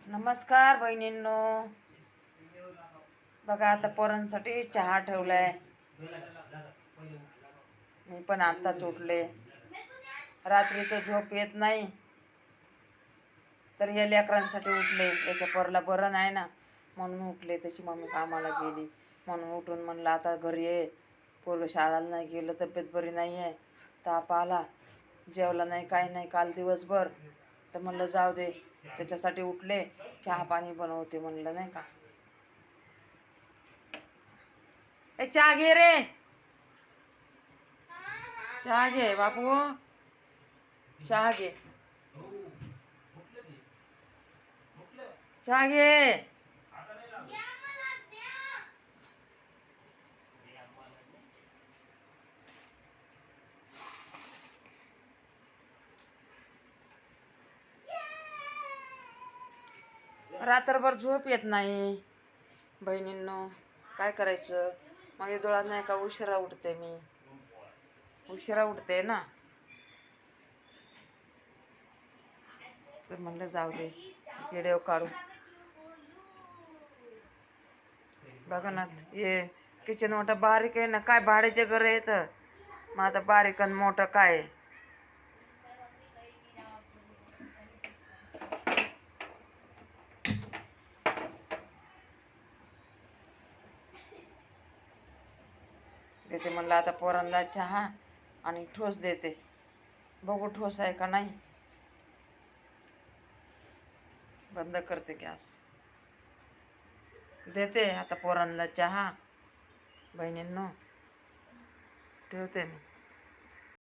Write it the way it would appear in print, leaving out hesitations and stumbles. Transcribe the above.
नमस्कार बहिणींनो. बघा आता पोरांसाठी चहा ठेवलाय. मी पण आत्ताच उठले. रात्रीचं झोप येत नाही तर या लेकरांसाठी उठले. एका पोराला बरं नाही ना म्हणून उठले. त्याची मम्मी कामाला गेली म्हणून उठून म्हणलं आता घरी ये. पोरगं शाळेला नाही गेलं, तब्येत बरी नाही आहे, ताप आला, जेवला नाही, काही नाही काल दिवसभर. तर म्हणलं जाऊ दे, त्याच्यासाठी उठले. चहा पाणी बनवते म्हणलं, नाही का. ए चहा घे रे, चहा घे बापू, चहा घे, चहा घे. रात्रभर झोप येत नाही बहिणींनो, काय करायचं. माझ्या डोळ्यात नाही का उशिरा उठते. मी उशिरा उठते ना, तर म्हणलं जाऊ दे, व्हिडिओ काढू. बघा ना, हे किचन मोठं बारीक आहे ना, काय भाड्याचे घर आहेत. मग आता बारीक आणि मोठं काय. देते म्हणलं आता पोरांना चहा आणि ठोस देते. बघू ठोस आहे का नाही. बंद करते गॅस. देते आता पोरांना चहा. बहिणींनो ठेवते मी.